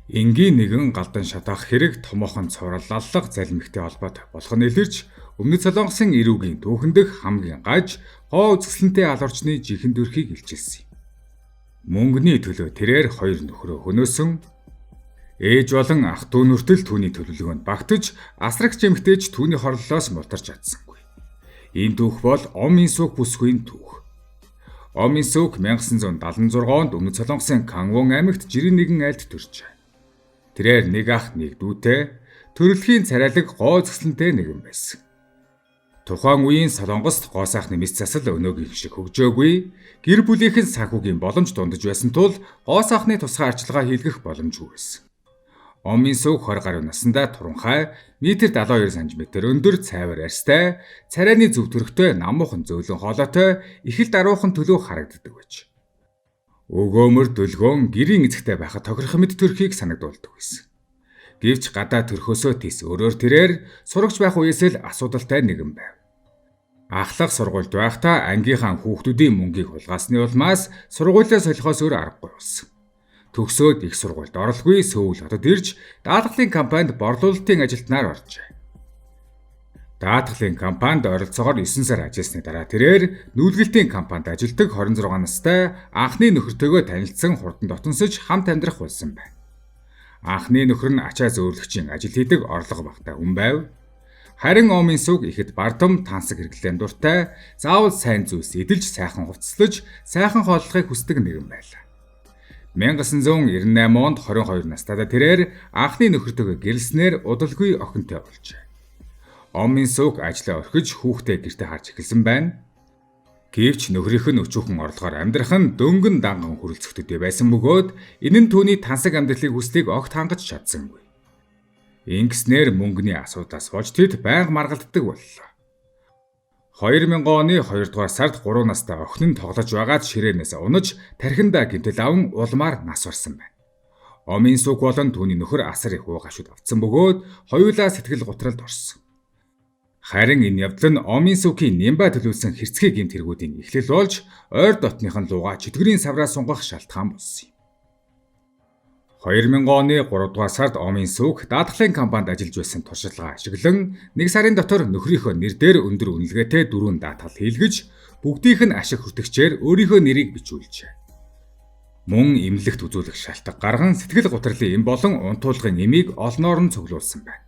Энгийн нэгэн галдан шатаах хэрэг томоохон цуврал аллах залмигтэй холбоотой болох нь илэрч Өмнөд Солонгосын эрүүгийн түүхэн дэх хамгийн гаж хоо үзэсгэлэнтэй алуурчны жинхэнэ дүрхийг илчилсэн юм. Мөнгөний төлөө тэрээр хоёр нөхрөө хөнөөсөн. Ээж болон ах дүү нүртэл түүний төлөвлөгөөнд багтаж асрагч эмэгтэйч түүний хорлолоос мултарч чадсангүй. Энэ түүх бол Омын сүх бүсгүйн түүх. Омын сүх 1976 онд Өмнөд Солонгосын Кангвон аймагт жирийн нэгэн айлд төржээ. Тэрээр нэг ах нэг дүүтэй төрөлхийн царайлаг гоо зөксөлнтэй нэгэн байсан. Тухайн үеийн Солонгост гоо сайхны мэс засал өнөөгийн шиг хөгжөөгүй, гэр бүлийнхэн санхүүгийн боломж дундаж байсан тул гоо сайхны тусгай арчилгаа хийлгэх боломжгүй байсан. Омын сүх 20 гаруй наснда туранхай метр 72 см өндөр цайвар арьстай, царайны зөв төрхтэй намуухан зөөлөн хоолойтой их л даруухан төлөө харагддаг байж. Өгөөмөр дөлгөөн гэрийн эзэгтэй байхад тохирох мэд төрхийг санагдуулдаг байсан. Гэвч гадаа төрхөөсөө тис өөрөөр тэрээр сурагч байх үеэс л асуудалтай нэгэн байв. Ахлах сургуульд байхдаа ангийнхаа хүүхдүүдийн мөнгийг хулгаасны улмаас сургуулиа солихоос өөр аргагүй болсон. Төгсөөд их сургуульд оролгүй Сөүл хотод ирж даатгалын компанид борлуулалтын ажилтнаар оржээ. Даатгалын компанид ойролцоогоор 9 сар ажилласны дараа тэрээр нүүлгэлтийн компанид ажилладаг 26 настай анхны нөхөртөөгөө танилцсан хурдан дотносож хамт амьдрах болсон байна. Анхны нөхөр нь ачаа зөөвлөгчийн ажил хийдэг орлого багтай хүн байв. Харин Омын сүх ихэд бардам тансаг хэрэглэн дуртай, заавал сайн зүйлс эдэлж сайхан хувцаслаж, сайхан хооллохыг хүсдэг нэгэн байлаа. 1998 онд 22 настайдаа тэрээр анхны нөхөртөөгөө гэрэлснээр удалгүй охинтой болжээ. Омын сүх ажлаа орхиж хүүхдээ гэртээ харж эхэлсэн байна. Гэвч нөхрийнх нь өчүүхэн орлогоор амьдрах нь дөнгөн данган хүрэлцэхтэй байсан бөгөөд энэ нь түүний тансаг амьдралыг хүслийг огт хангаж чадсангүй. Ингэснээр мөнгөний асуудаас болж тэд байнга маргалддаг боллоо. 2000 оны 2 дугаар сард 3 настай охин нь тоглож байгаад ширээнээс унаж тархиндаа гэмтэл аван улмаар нас барсан байна. Омын сүх болон түүний нөхөр асар их уу гашууд автсан бөгөөд хоёулаа сэтгэл гутралд орсон. Харин энэ явдал нь Омын сүхийн Нямба төлөвлөсөн хэрцгий гэмт хэрэгүүдийн эхлэл болж ойр дотныхан лугаа чөтгөрийн савраа сунгах шалтгаан болсон юм. 2000 оны 3 дугаар сард Омын сүх даатгалын компанид ажиллаж байсан туршилгаа ашиглан 1 сарын дотор нөхрийнхөө нэр дээр өндөр үнэлгээтэй 4 даатгал хийлгэж бүгдийнх нь ашиг хүртэгчээр өөрийнхөө нэрийг бичүүлжээ. Мөн эмнэлэгт үзүүлэх шалтгаан гарган сэтгэл гутралын эм болон унтуулгын эмийг олноор нь цуглуулсан байна.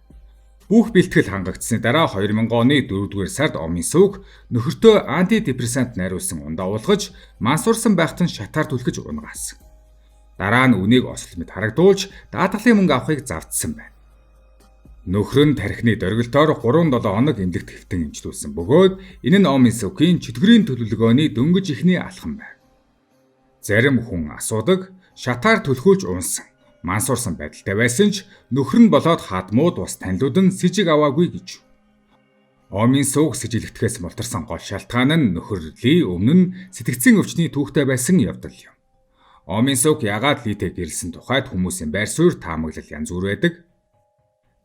Бүх бэлтгэл хангагдсны дараа 2000 оны 4-р сард Омын сүх нөхөртөө антидепрессант найруулсан ундаа уулгаж мансуурсан байхад нь шатаар түлхэж унгаасан. Дараа нь үнийг осол мэд харагдуулж даатгалын мөнгө авахыг завдсан байна. Нөхөр нь тархины дөргөлтөөр 3-7 хоног эмнэлэгт хэвтэн эмчилүүлсэн бөгөөд энэ нь Омын сүхийн чөтгөрийн төлөвлөгөөний дөнгөж ихний алхам байв. Зарим хүн асуудаг шатаар түлхүүлж унсан, мансуурсан байдалтай байсан ч нөхөр нь болоод хадмууд бас танилуд нь сэжиг аваагүй гэж. Омын сүх сэжилэгдэхээс мултарсан гол шалтгаан нь нөхөрлөлийн өмнө нь сэтгцэн өвчний түүхтэй байсан явдал юм. Омын сүх ягаад литэй гэрэлсэн тухайд хүмүүсийн байр суурь таамаглал янз бүр байдаг.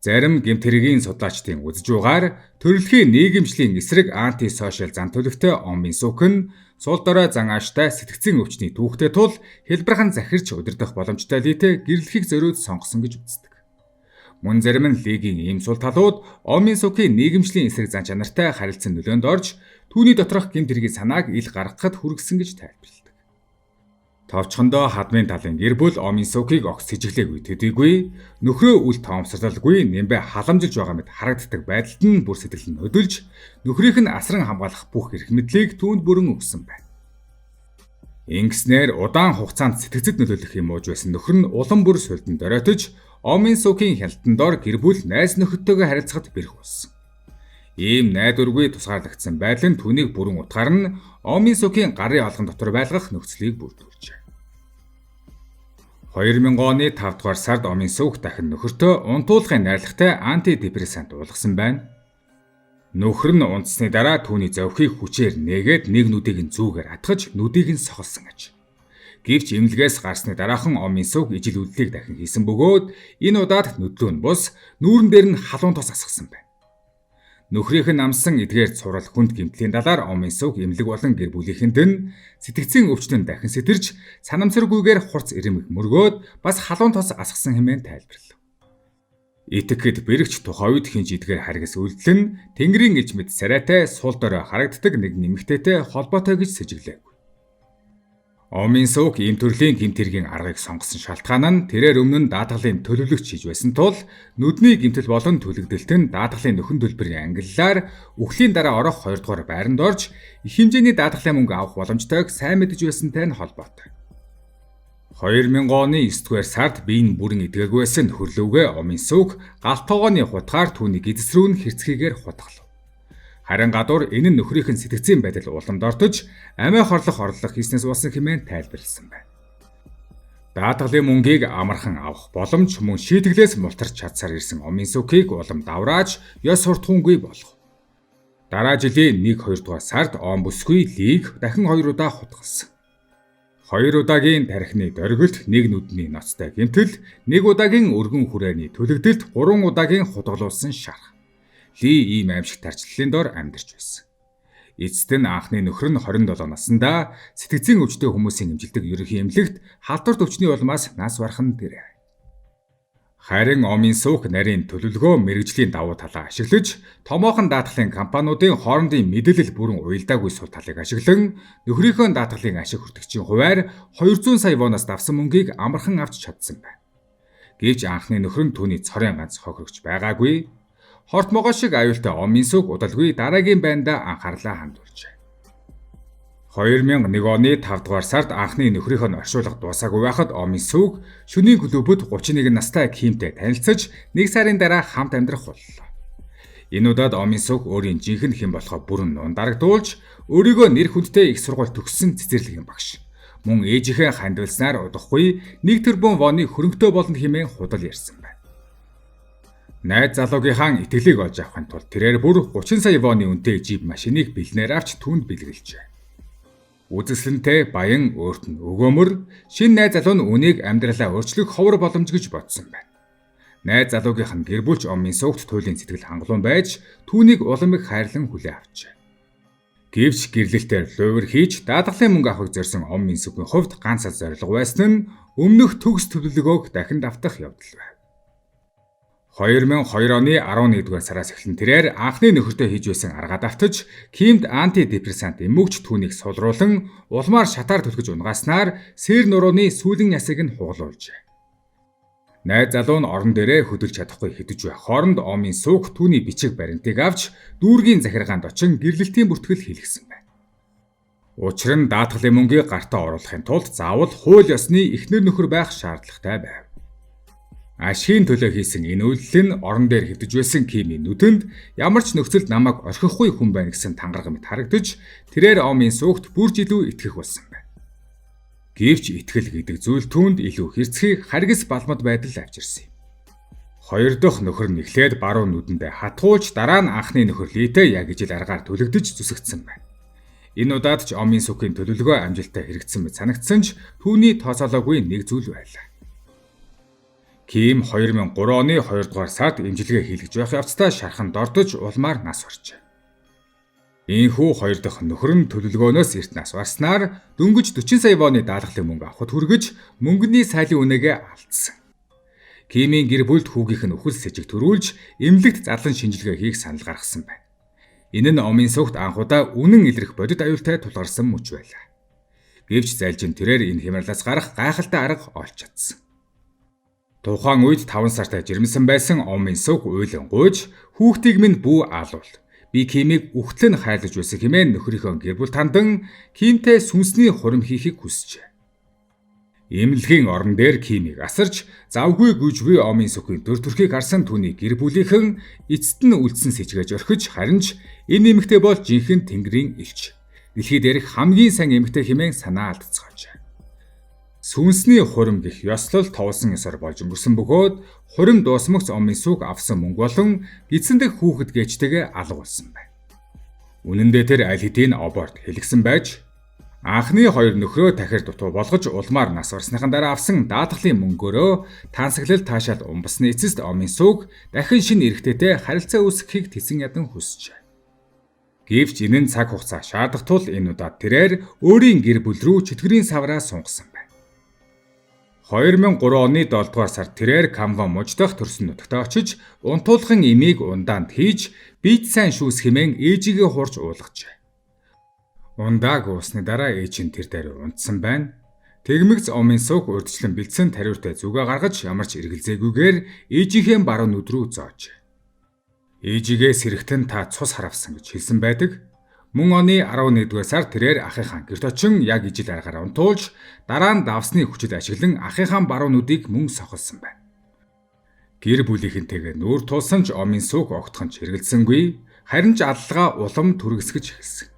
Зарим гэмт хэргийн судлаачдын үзэж байгаагаар төрөлхийн нийгэмшлийн эсрэг антисошиал зан төлөвтэй Омын сүх нь сул дорой зан ааштай сэтгцэн өвчний түүхтэй тул хэлбэрхэн захирч удирдах боломжтой литэй гэрлэхийг зориуд сонгосон гэж үздэг. Мөн зарим нь лигийн ийм сул талууд Омын сүхийн нийгэмшлийн эсрэг зан чанартай харилцан нөлөөнд орж түүний доторх гэмт хэргийн санааг ил гаргахад хүргэсэн гэж тайлбарладаг. Товчхондоо хадмын талын гэр бүл Омын сүхийг огт сэжиглээгүй төдийгүй нөхрөө үл тоомсорлолгүй нэмбэ халамжилж байгаа мэт харагддаг байдалд нь бүр сэтгэл нь хөдөлж нөхрийнх нь асран хамгаалах бүх эрх мэдлийг түүнд бүрэн өгсөн байна. Ингэснээр удаан хугацаанд сэтгцэд нөлөөлөх юм ууж байсан нөхөр нь улам бүр сүлдэн доройтож Омын сүхийн хяналтан дор гэр бүл найз нөхөдтэйгээ харилцахад бэрх болсон. Ийм найдваргүй тусгаарлагдсан байдал нь түүнийг бүрэн утгаарна Омын сүхийн гарын алган дотор байлгах нөхцөлийг бүрдүүлжээ. 2000 оны 5 дугаар сард Омын сүх дахин нөхөртөө унтуулгын найрлагатай антидепрессант уулгасан байна. Нөхөр нь унтсны дараа түүний зовхийг хүчээр нээгээд нэг нүдийг нь зүүгээр хатгаж нүдийг нь сохолсон аж. Гэвч эмнэлгээс гарсны дараахан Омын сүх ижил үйлдэлийг дахин хийсэн бөгөөд энэ удаад нүдлөө нь бус, нүүрэн дээр нь халуун тос асгасан байна. Нөхрийнх нь амсан эдгээр цуврал хүнд гэмтлийн далаар Омын сүг эмнэлэг болон гэр бүлийнхэнд нь сэтгцийн өвчтөнд дахин сэтэрч санамсаргүйгээр хурц ирэмэг мөргөөд бас халуун тос асгасан хэмээн тайлбарлав. Итгэхэд бэрэгч тухай үед хинж эдгээр харгас үйлдэл нь Тэнгэрийн элч мэд царайтай сул дорой харагддаг нэг нэмэгтэйтэй холбоотой гэж сэжиглэв. Омын сүг ийм төрлийн гэмтэргийн аргыг сонгосон шалтгаан нь тэрээр өмнө нь даатгалын төлөвлөгч хийж байсан тул нүдний гэмтэл болон түлэгдэлт нь даатгалын нөхөн төлбөрийн ангиллаар үхлийн дараа орох 2 дугаар байранд орж их хэмжээний даатгалын мөнгө авах боломжтойг сайн мэдэж байсантай нь холбоотой. 2000 оны 9 дугаар сард биеийн бүрэн эдгээргүй байсан хөрлөвгөө Омын сүг галт тоогооны хутгаар түүний гидс рүү нь хэрцгийгээр хутгалав. Харин гадуур энэ нь нөхрийнхэн сэтгцийн байдал уламд ортож амиа хорлох орлого хийснээс болсон хэмээн тайлбарласан байна. Даатгалын мөнгийг амархан авах боломж мөн шийтгэлээс мултарч чадсаар ирсэн Омын сүгийг улам даврааж ёс суртахуунгүй болгов. Дараа жилийн 1-2 дугаар сард Ом бүсгүй лиг дахин 2 удаа хутгалсан. 2 удаагийн тархины дөргөлт, 1 нүдний ноцтой гэмтэл, 1 удаагийн өргөн хүрээний төлөгдөлт, 3 удаагийн хутгалуулсан шарх. Ли ийм аимшигт тарчлалын дор амьдарч байсан. Эцэст нь анхны нөхөр нь 27 наснда сэтгцийн өвчтөе хүмүүсийн эмжилдэг ерөнхий эмнэлэгт халдварт өвчний улмаас нас бархан дээрээ. Харин Омын сүг нарийн төлөвлөгөө мэрэгжлийн давуу талаа ашиглаж, томоохон даатгалын компаниудын хоорондын мэдээлэл бүрэн уялдаагүй сул талыг ашиглан нөхрийнхөө даатгалын ашиг хүртэгчийн хуваар 200 сая воноос давсан мөнгийг амархан авч чадсан байна. Гэвч анхны нөхөр нь түүний цорын ганц хохирогч байгаагүй. Хорт могоо шиг аюултай Омын сүг удалгүй дараагийн байндаа анхаарлаа хандуулжээ. 2001 оны 5 дугаар сард анхны нөхрийнхөө нь оршуулга дуусаагүй байхад Омын сүг шөнийн клубуд 31 настай Кимтэй танилцаж 1 сарын дараа хамт амьдрах боллоо. Энэ удаад Омын сүг өөрийн жинхэнэ хэн болохоо бүрэн нун дарагдуулж өөрийгөө нэр хүндтэй их сургууль төгссөн цэцэрлэгийн багш. Мөн ээжийнхээ хандвалснаар удахгүй 1 тэрбум воны хөрөнгөтэй болно хэмээн худал ярьсан байна. Найз залуугийнхаа итгэлийг олж авахын тулд тэрээр бүр 30 сая воны үнэтэй жип машиныг бэлнээр авч түүнд бэлгэлжээ. Үзэсгэлэнтэй баян өөрт нь өгөөмөр шинэ найз залуу нь үнийг амьдралаа өөрчлөх ховор боломж гэж бодсон байна. Найз залуугийнх нь гэр бүлч Омын сүгт туйлын сэтгэл хангалуун байж түүнийг улам их хайрлан хүлээн авчээ. Гэвч гэрлэлтээр лувер хийж даатгалын мөнгө авахыг зорьсон Омын сүгийн хувьд ганц зорилго байсан нь өмнөх төгс төлөвлөгөөг дахин давтах явдал байв. 2002 оны 11-р сараас эхлэн тэрээр анхны нөхөртөө хийж байсан аргаа давтаж, Кимд антидепрессант эмгэгч түүнийг сулруулан улмаар шатаар түлхэж унгааснаар сэр нурууны сүүлэн ясыг нь хугалуулжээ. Найз залуу нь орон дээрээ хөдөлж чадахгүй хэдэж байх хооронд Омын сүг түүний бичиг баримтыг авч дүүргийн захиргаанд очин гэрлэлтийн бүртгэл хийлгэсэн байна. Учир нь даатгалын мөнгийг гартаа оруулахын тулд заавал хууль ёсны эхнэр нөхөр байх шаардлагатай байв. Ашигын төлөө хийсэн энэ үйлдэл нь орон дээр хэвдэж байсан Кимийн нүдэнд ямар ч нөхцөлд намайг орхихгүй хүн байна гэсэн тангараг мэт харагдаж тэрээр Омын сүгт бүр илүү итгэх болсон байна. Гэвч итгэл гэдэг зүйл түүнд илүү хэрцгий харгас балмад байдал авчирсан юм. Хоёр дахь нөхөр нь эхлээд баруун нүдэндээ хатгуулж дараа нь анхны нөхөр Литэй яг ижил аргаар төлөгдөж зүсэгдсэн байна. Энэ удаад ч Омын сүгийн төлөвлөгөө амжилттай хэрэгжсэн мэт санагдсан ч түүний тооцоолоогүй нэг зүйл байлаа. Ким 2003 оны 2 дугаар сард эмчилгээ хийлгэж байх явцдаа шарханд ордож улмаар нас баржээ. Ийхүү хоёр дахь нөхөр нь төлөвлөгөөнөөс эрт нас барснаар дөнгөж 40 сая воны даатгалын мөнгө авахд хүргэж мөнгөний сайлын үнэгээ алдсан. Кимийн гэр бүлд хүүгийнх нь үхэл сэжиг төрүүлж эмнэлэгт задлан шинжилгээ хийх санал гаргасан байна. Энэ нь Омын сүгт анхудаа үнэн илрэх бодит аюултай тулгарсан мөч байлаа. Гэвч зайлжин тэрээр энэ хямралаас гарах гайхалтай арга олж чадсан. Тухайн үед 5 сартай жирэмсэн байсан Омын сүг уйлан гуйж хүүхдийг минь бүү аалуул. Би Кимийг үхтлэн хайрлаж байсан хэмээн нөхрийнхөө гэр бүл тандан Кимтэй сүнсний хурим хийхийг хүсжээ. Эмнэлгийн орон дээр Кимийг асарч завгүй гүйжгүй Омын сүгийн дүр төрхийг харсан түүний гэр бүлийнхэн эцэст нь үлдсэн сэжгэж орхиж харин ч энэ эмэгтэй бол жинхэнэ Тэнгэрийн элч. Дэлхийд дээрх хамгийн сайн эмэгтэй хэмээн санаа алдцгаажээ. Сүнсний хурим гэх ёслол товсон ёсоор болж өнгөрсөн бөгөөд хурим дуусмагц Омын сүг авсан мөнгө болон эзэн дэх хүүхэд гэжтэйгээ алга болсон байна. Үнэн дээр тэр аль хэдийн аборт хэлгсэн байж Анхны хоёр нөхрөө тахир дутуу болгож улмаар нас барсныхан дараа авсан даатгалын мөнгөөрөө тансаглал таашаал умбасны эцэст Омын сүүг дахин шинэ эрэгтэйтэй харилцаа үүсгэхийг тэсэн ядан хүсжээ. Гэвч энэ нь цаг хугацаа шаардах тул энэ удаад тэрээр өөрийн гэр бүл рүү чөтгөрийн савраа сунгасан байна. 2003 оны 7 дугаар сард тэрээр Камва муждах төрсөн нутагт очиж унтуулгын эмийг ундаанд хийж бийд сайн шүүс хэмээн ээжигээ хурж уулгажээ. Ундааг уусны дараа ээж нь тэр дээр унтсан байна. Тэгмэгц Омын сууг урдчлан бэлдсэн тариуртай зүгээ гаргаж ямар ч эргэлзээгүйгээр ээжийнхээ баруун нүд рүү зоожээ. Ээжигээ сэрэгтэн та цус харавсан гэж хэлсэн байдаг. Мөн оны 11-р сард тэрээр ахыхаа гэрт очин яг ижил аргаар унтуулж дараа нь давсны хүчил ашиглан ахыхаа баруун нүдийг мөн сохолсон байна. Гэр бүлийнхэнтэйгээ нүүр тулсан ч Омын сууг огтхон ч хэрэгэлсэнгүй, харин ч аллага улам түргэсгэж эхэлсэн.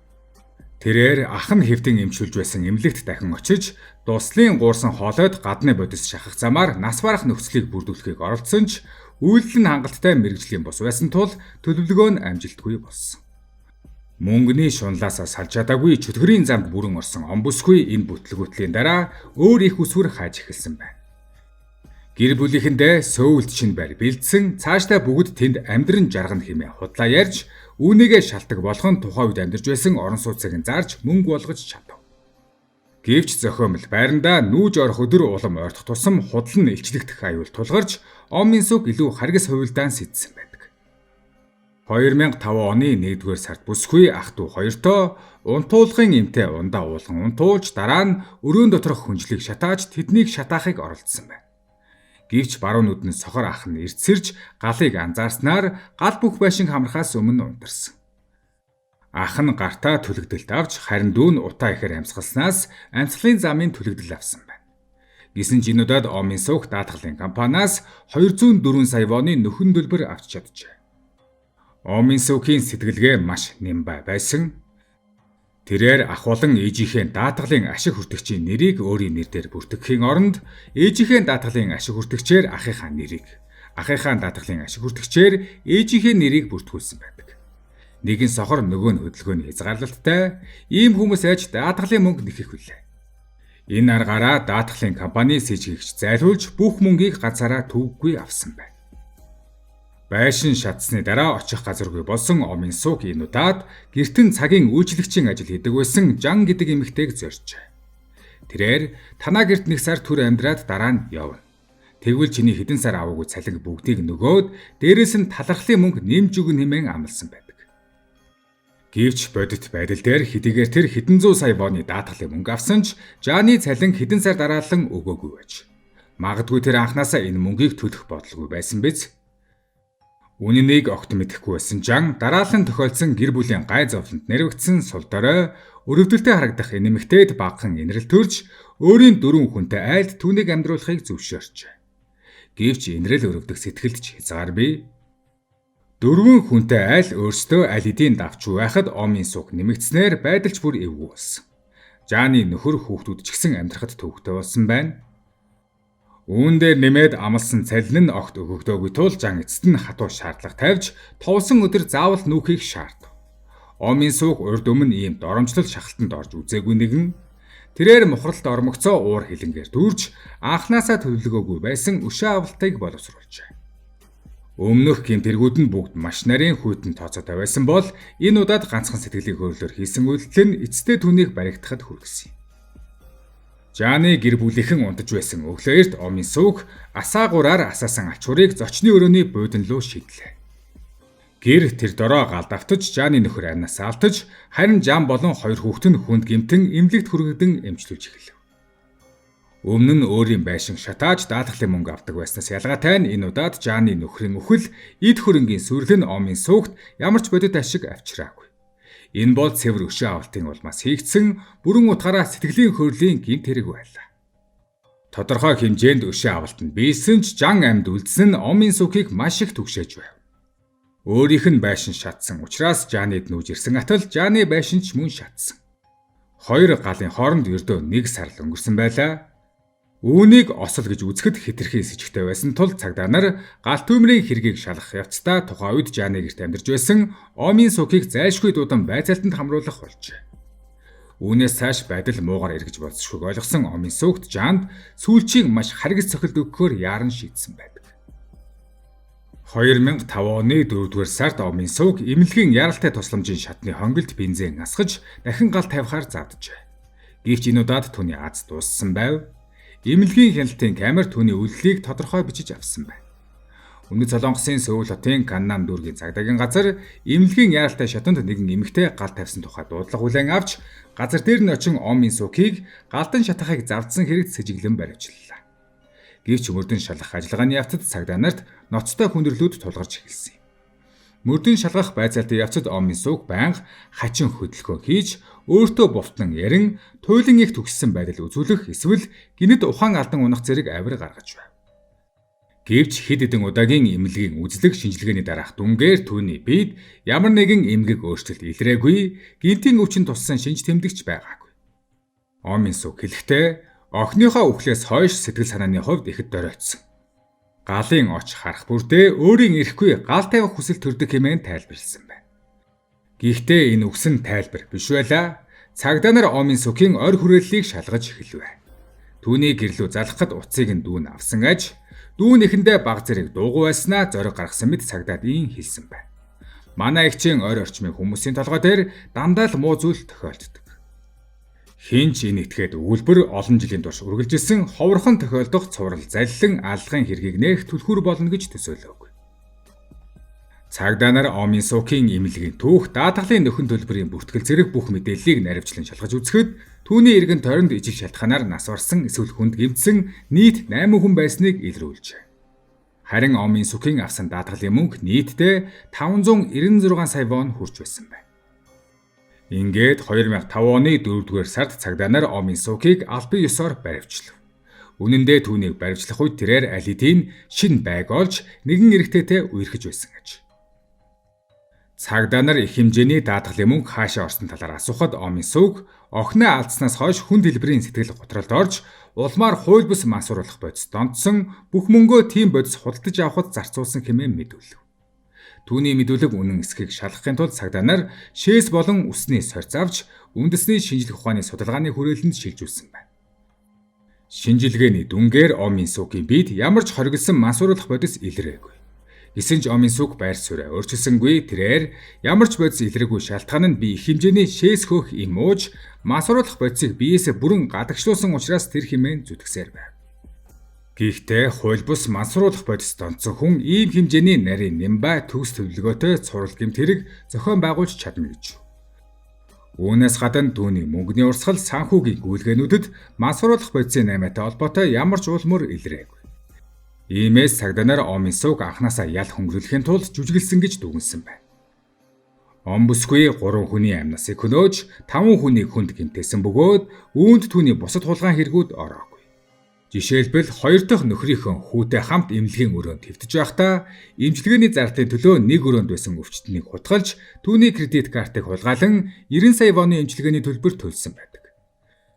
Тэрээр ах нь хэвтэн эмчилж байсан эмнэлэгт дахин очиж дуслын гуурсан хоолойд гадны бодис шахах замаар нас барах нөхцөлийг бүрдүүлэхийг оролдсон ч үйлдэл нь хангалттай мэрэгжлийн бус байсан тул төлөвлөгөө нь амжилтгүй болсон. Мөнгөний шунлаасаа салж чадаагүй чөтгөрийн замд бүрэн орсон омбөсгүй энэ бүтлгүүтлийн дараа өөр их үсвэр хааж эхэлсэн байна. Гэр бүлийнхэндээ сөүлт шин байр бэлдсэн цаашдаа бүгд тэнд амьдран жаргана хэмээн худлаа ярьж үүнийгээ шалтгаан болох нь тухайн үед амьдарч байсан орон сууцыг зарж мөнгө болгож чадав. Гэвч зохиомл байрандаа нүүж орох өдөр улам ойртох тусам худал нь илчлэгдэх аюул тулгарч Омын сүүг илүү харгас хувилдаан сэтсэн байдаг. 2005 оны 1-р сард бүсгүй ах トゥ хоёртоо унтуулгын эмтэй ундаа уулган унтуулж дараа нь өрөөнд доторх хүнжлийг шатааж тэднийг шатаахыг оролдсон байна. Гэвч баруун нүд нь сохор ах нь эртсэрж галыг анзаарснаар гал бүх байшин хамрахаас өмнө унтарсан. Ах нь гартаа түлэгдэлт авч харин дүү нь утаа ихээр амьсгалснаас амьсгалын замын түлэгдэл авсан байна. Гэсэн ч энэ удаад Омын сууг даатгалын компаниас 204 сая воны нөхөн төлбөр авч чаджээ. Омын суугийн сэтгэлгээ маш нэмбай байсан. Тэрээр ах болон ээжийнхээ даатгалын ашиг хүртэгчийн нэрийг өөрийн нэрээр бүртгэхийн оронд ээжийнхээ даатгалын ашиг хүртэгчээр ахыхаа нэрийг, ахыхаа даатгалын ашиг хүртэгчээр ээжийнхээ нэрийг бүртгүүлсэн байдаг. Нэг нь сохор нөгөө нь хөдөлгөөний хязгаарлалттай ийм хүмүүс аж даатгалын мөнгө нэхэх хүлээ. Энэ аргаараа даатгалын компани сэжигч зайлуулж бүх мөнгийг ганцаараа төвөггүй авсан байна. Байшин шатсны дараа очих газаргүй болсон Омын сууг энэ удаад гэртэн цагийн үйлчлэгчийн ажил хийдэг байсан Жан гэдэг эмэгтэйг зорьжээ. Тэрээр танаа гэрт нэг сар түр амьдраад дараа нь явна. Тэгвэл чиний хэдэн сар аваагүй цалин бүгдийг нөгөөд дээрээс нь талархлын мөнгө нэмж өгнө хэмээн амласан байдаг. Гэвч бодит байдал дээр хэдийгээр тэр хэдэн зуун сая воны даатгалын мөнгө авсан ч Жаны цалин хэдэн сар дараалан өгөөгүй байж. Магадгүй тэр анханасаа энэ мөнгийг төлөх бодлого байсан биз? Үнэнийг огт мэдэхгүй байсан Жан дараалан тохиолдсон гэр бүлийн гай зовлонд нэрвэгдсэн сул дорой өрөвдөлтөй харагдах энэ эмэгтэйд багахан инрэл төрж өөрийн дөрвөн хүнтэй айлд түүнийг амьдруулахыг зөвшөөрчээ. Гэвч инрэл өрөвдөх сэтгэлд ч хязгааргүй. Дөрвөн хүнтэй айл өөрсдөө аль хэдийн давч байхад Омын сууг нэмэгдснээр байдалч бүр эвгүй болсон. Жаны нөхөр хүүхдүүд ч гэсэн амьдрахад төвөгтэй болсон байна. Үүн дээр нэмээд амлсан цалин нь огт өгөгдөөгүй тул Жан эцэст нь хатуу шаардлага тавьж товсон өдөр заавал нүүхийг шаардав. Омын сууг урд өмнө ийм доромжлол шахалтанд орж үзээгүй нэгэн тэрээр мухралд ормогцоо уур хилэнгээр дүүрж анханасаа төлөвлөгөөгүй байсан өшөө авалтыг боловсруулжээ. Өмнөх гэмтэргүүд нь бүгд маш нарийн хүйтэн тооцоотой байсан бол энэ удаад ганцхан сэтгэлийн хөөрөлөөр хийсэн үйлдэл нь эцэстээ түүнийг баригдахад хүргэсэн. Жаны гэр бүлийнхэн унтаж байсан өглөөөрт Омын сууг асаагураар асаасан ачуурыг зочны өрөөний буудан руу шидлээ. Гэр тэр дороо галд автаж Жаны нөхөр амнаас алдаж харин Жан болон хоёр хүүхэд нь хүнд гэмтэн эмнэлэгт хүргэгдэн эмчлүүлж эхэлв. Өмнө нь өөрийн байшин шатааж даатгалын мөнгө авдаг байснаас ялгаатай нь энэ удаад Жаны нөхрийн үхэл эд хөрөнгийн сүрэл нь Омын суугт ямар ч бодит ашиг авчираагүй. Энэ бол цэвэр өшөө авалтын улмаас хийгдсэн бүрэн утгаараа сэтгэлийн хөөрлийн гэмт хэрэг байлаа. Тодорхой хэмжээнд өшөө авалт нь биелсэн ч Жан амьд үлдсэн нь Омын суугийг маш их түгшээж байв. Өөрийнх нь байшин шатсан учраас Жанид нүүж ирсэн атал Жаны байшин ч мөн шатсан. Хоёр галын хооронд ердөө 1 сар л өнгөрсөн байлаа. Үүнийг осол гэж үзэхэд хэтэрхий сэжигтэй байсан тул цагдаа нар гал түмрийн хэргийг шалгах явцдаа тухайн үед Жаны гэрт амьдарч байсан Омын суугийг зайлшгүй дуудан байцаалтанд хамруулах болжээ. Үүнээс цааш байдал муугар эргэж болзошгүйг ойлгосон Омын сүгт Жанд сүүлчийг маш харгас цохилт өгөхөөр яаран шийдсэн байдаг. 2005 оны 4-р сард Омын сүг эмнэлгийн яралтай тусламжийн шатны хонгилд бензин асгаж дахин гал тавихаар завджээ. Гэвч энэ удаад түүний аз дууссан байв. Эмнэлгийн хяналтын камер түүний үллийг тодорхой бичиж авсан байна. Өмнөд Солонгосын Сөүл хотын Каннам дүүргийн цагдаагийн газар эмнэлгийн яаралтай шатанд нэгэн эмэгтэй гал тавьсан тухай дуудлага хүлээн авч газар дээр нь очин Омын сүгийг галдан шатахыг завдсан хэрэгт сэжиглэн баривчлалаа. Гэвч мөрдөн шалгах ажиллагааны явцад цагдаа нарт ноцтой хүндрэлүүд тулгарч эхэлсэн юм. Мөрдөн шалгах байцаалтын явцад Омын сүг байнга хачин хөдөлгөөн хийж өөртөө бовтнон ярин туйлын их төгссөн байдал үзүүлэх эсвэл гинэд ухаан алдан унах зэрэг авир гаргаж байв. Гэвч хэд хэдэн удаагийн эмнэлгийн үзлэг шинжилгээний дараах дүнгээр түүний биед ямар нэгэн эмгэг өөрчлөлт илрээгүй, гинтийн өвчин туссан шинж тэмдэгч байгаагүй. Омын сүг хэлэхдээ охиныхоо үхлээс хойш сэтгэл санааны хувьд ихэд доройтсон. Галын оч харах бүрдээ өөрийн ирэхгүй гал тавих хүсэл төрдөг хэмээн тайлбарлсан байна. Гэхдээ энэ үгсэн тайлбар биш байлаа. Цагдаа нар Омын сүгийн ойр хүрээллийг шалгаж эхэлвэ. Түүний гэрлүү залхахад уцыг нь дүүн авсан аж дүүн эхэндээ баг зэрэг дуугүй байснаа зориг гаргасан мэт цагдаад ийн хэлсэн байна. Манай эгчийн ойр орчмын хүмүүсийн толгой дээр дандаа л муу зүйл тохиолддог. Хин ч энэ этгээд өгүүлбэр олон жилийн турш үргэлжилсэн ховорхон тохиолдох цуврал заллин аллагын хэргийг нээх түлхүүр болно гэж төсөөлөөг. Цагдаа нар Омын сүгийн эмнэлгийн түүх даатгалын нөхөн төлбөрийн бүртгэл зэрэг бүх мэдээллийг наривчлан шалгаж үзэхэд түүний эргэн тойронд ижил шалтгаанаар нас барсан эсвэл хүнд гэмтсэн нийт 8 хүн байсныг илрүүлжээ. Харин Омын сүгийн авсан даатгалын мөнгө нийтдээ 596 сая вон хүрч байсан байна. Ингээд 2005 оны 4-р сард цагдаа нар Омын сүгийг албан ёсоор баривчлав. Үнэн дээр түүнийг баривчлах үед тэрээр аль хэдийн шинэ байг олж нэгэн эрэгтэйтэй үерхэж байсан гэж. Цагдаа нар их хэмжээний даатгалын мөнгө хаашаа орсон талаар асуухад Омын сүг охиноо алдснаас хойш хүн дэлбэрийн сэтгэл готролд орж улмаар хууль бус мансууруулах бодис донтсон бүх мөнгөө тийм бодис худалдаж авахд зарцуулсан хэмээн мэдүүлв. Түүний мэдүүлэг үнэн эсхийг шалгахын тулд цагдаа нар шээс болон үсний сорьц авч үндэсний шинжлэх ухааны судалгааны хүрээлэнд шилжүүлсэн байна. Шинжилгээний дүнгээр Омын сүгийн биед ямар ч хоригдсан мансууруулах бодис илрээгүй. Гэсэн ч Омын сүг байр суурь өөрчилсөнгүй, тэрээр ямар ч бодис илрээгүй шалтгаан нь би их хэмжээний шээс хөөх им ууж мансууруулах бодисыг биеэсээ бүрэн гадагшлуулсан учраас тэр хэмээн зүтгэсээр байв. Гэхдээ хууль бус мансууруулах бодис донцсон хүн ийм хэмжээний нарийн нямбай төгс төлөвлөгөөтэй цуврал гэмт хэрэг зохион байгуулж чадна гэж. Үүнээс гадна түүний мөнгөний урсгал санхүүгийн гүйлгээнүүдэд мансууруулах бодисын наймаатай холбоотой ямар ч улмөр илрээгүй. Иймээс цагдаа нар Омын сүг анханасаа ял хөнгөрүүлэхийн тулд жүжиглсэн гэж дүгнсэн байна. Ом бүсгүй 3 хүний амьнасыг хөнөөж 5 хүнийг хүнд гэмтээсэн бөгөөд үүнд түүний бусад хулгайн хэрэгүүд ороогүй. Жишээлбэл 2 дахь нөхрийнхөө хүүтэй хамт эмнэлгийн өрөөнд твтэж байхдаа эмчилгээний зардалын төлөө 1 өрөөнд байсан өвчтнийг хутгалж түүний кредит картыг хулгайлан 90 сая воны эмчилгээний төлбөр төлсөн байдаг.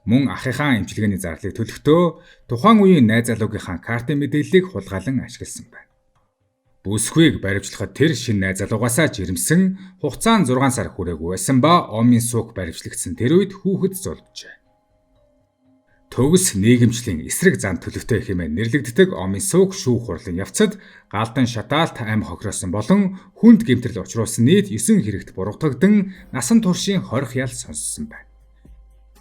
Мөн ахыхаа эмчилгээний зарлыг төлөхдөө тухайн үеийн найз залуугийнхаа картын мэдээллийг хулгайлан ашигласан байна. Бүсгүйг баривчлахад тэр шинэ найз залуугаасаа жирэмсэн хугацаанд 6 сар хүрээгүй байсан ба Омын сүг баривчлагдсан тэр үед хүүхэд золджээ. Төгс нийгэмчлийн эсрэг зан төлөвтэй хэмээн нэрлэгддэг Омын сүг шүүх хурлын явцад галдан шатаалт ам хохироосон болон хүнд гэмтрэл учруулсан нийт 9 хэрэгт буруутгагдан насан туршийн хорих ял сонссон байна.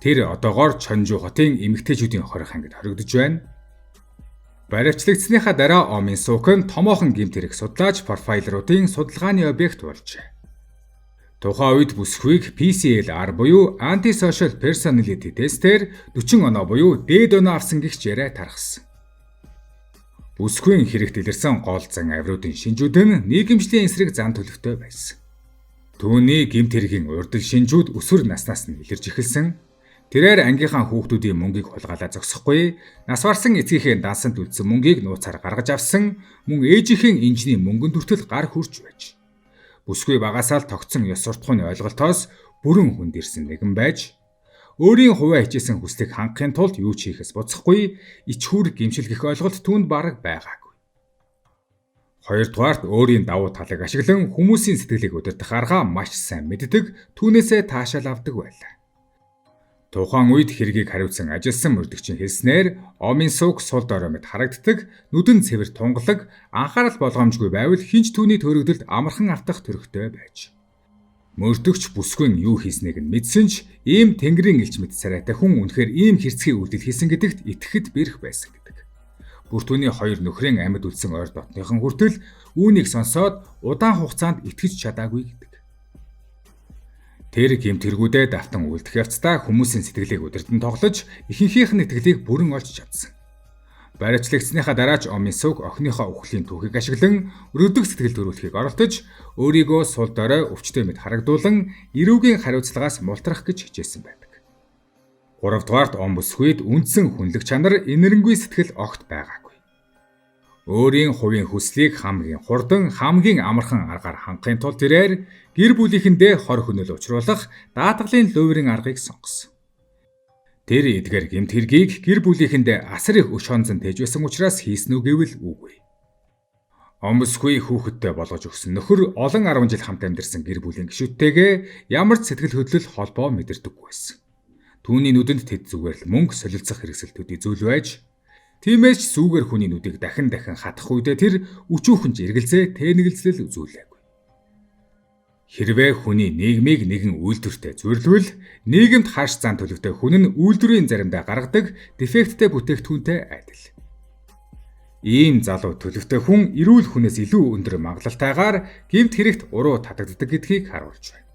Тэр одоогоор Чонжу хотын эмэгтэйчүүдийн хорих ангид хоригдож байна. Баривчлагдсныхаа дараа Омын сүг нь томоохон гэмт хэрэг судлаач профайлеруудын судалгааны объект болжээ. Тухайн үед бүсгүйг PCLR буюу Anti-Social Personality Test-ээр 40 оноо буюу дээд оноо авсан гэгч яриа тархсан. Бүсгүйн хэрэгт илэрсэн гол зан авируудын шинжүүд нь нийгэмшлийн эсрэг зан төлөвтэй байсан. Түүний гэмт хэргийн урдл шинжүүд өсвөр наснаас нь илэрж эхэлсэн. Тэрээр ангийнхаа хүүхдүүдийн мөнгийг хулгайлаа зогсохгүй, нас барсан эцгийнхээ дансанд үлдсэн мөнгийг нууцаар гаргаж авсан, мөн ээжийнхээ инжиний мөнгөнд хүртэл гар хүрч байж. Бүсгүй багасаал тогтсон ёс суртахууны ойлголтоос бүрэн хүнд ирсэн нэгэн байж, өөрийн хувиа хичээсэн хүслийг хангахын тулд юу ч хийхээс буцахгүй, ичхүр гэмшил гэх ойлголт түүнд бараг байгаагүй. Хоёрдугаарт өөрийн давуу талыг ашиглан хүмүүсийн сэтгэлийг удирдах аргаа маш сайн мэддэг, түүнээсээ таашаал авдаг байлаа. Тухайн үед хэргийг хариуцсан ажилсан мөрдөгчийн хэлснээр омын сүг сул дорой мэт харагддаг, нүдэн цэвэр тунгалаг, анхаарал болгоомжгүй байвал хинч түүний төрөгдөлд амархан автах төрхтэй байж. Мөрдөгч бүсгүй юу хийснийг нь мэдсэн ч ийм тэнгэрийн элч мэт царайтай хүн үнэхээр ийм хэрцгий үйлдэл хийсэн гэдэгт итгэхэд бэрх байсан гэдэг. Бүр түүний хоёр нөхрийн амьд үлдсэн ойр дотныхан хүртэл үүнийг сонсоод удаан хугацаанд итгэж чадаагүй гэдэг. Тэр гэмтэргүүдээ давтан үлдэх явцдаа хүмүүсийн сэтгэлийг удирдан тоглож, ихэнхийнх нь итгэлийг бүрэн олж чадсан. Баримтлагдсныхаа дараа ч омын сүг охиныхоо үхлийн түүхийг ашиглан өрөвдөг сэтгэл төрүүлэхийг оролдож, өөрийгөө сул дорой өвчтөй мэт харагдуулан, эрүүгийн хариуцлагаас мултрах гэж хичээсэн байдаг. 3 дугаарт ом бүсгүйд үндсэн хүнлэг чанар, инэрэнгүй сэтгэл огт байгаагүй. Өөрийн хувийн хүслийг хамгийн хурдан, хамгийн амархан аргаар хангахын тулд тэрээр гэр бүлийнхэндээ хор хөнөөл учруулах даатгалын луйврын аргыг сонгосон. Тэр эдгээр гэмт хэргийг гэр бүлийнхэндээ асар их өч хонзон тээж байсан учраас хийсэн үү гэвэл үгүй. Ом бүсгүй хүүхэдтэй болгож өгсөн нөхөр олон 10 жил хамт амьдарсан гэр бүлийн гишүүдтэйгээ ямар ч сэтгэл хөдлөл холбоо мэдэрдэггүй байсан. Түүний нүдэнд тэд зүгээр л мөнгө солилцох хэрэгсэлтүүд үзүүл байж, тиймээс ч сүүгэр хүний нүдийг дахин хатах үедээ тэр өчүүхэнж эргэлзээ тэнэгэлзлэл үзүүлээгүй. Хэрвээ хүний нийгмийг нэгэн үйлдвэртэй зүйрлвэл нийгэмд хааш зан төлөвтэй хүн нь үйлдвэрийн заримдаа гаргадаг дефекттэй бүтээгдэхүүнтэй адил. Ийм залуу төлөвтэй хүн эрүүл хүнээс илүү өндөр магадлалтайгаар гэмт хэрэгт уруу татагддаг гэдгийг харуулж байна.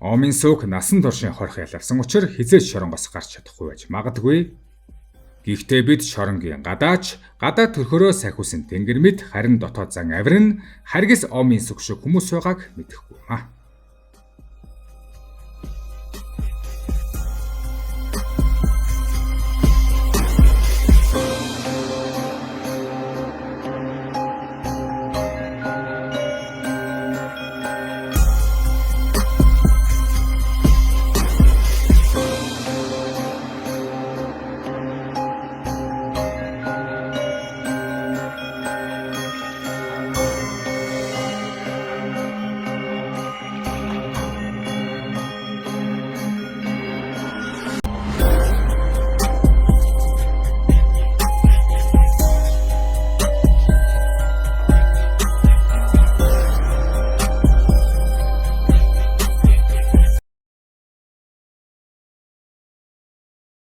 Омын сүг насан туршийн хорх ялавсан учраас хизээч шоронгоос гарч чадахгүй байж магадгүй. Гэхдээ бид шоронгийн гадаач, гадаа төрхөрөө сахиусан тэнгэр мэд харин дотоод зан авир нь харгас омын сүг шиг хүмүүс байгааг мэдэхгүй маа.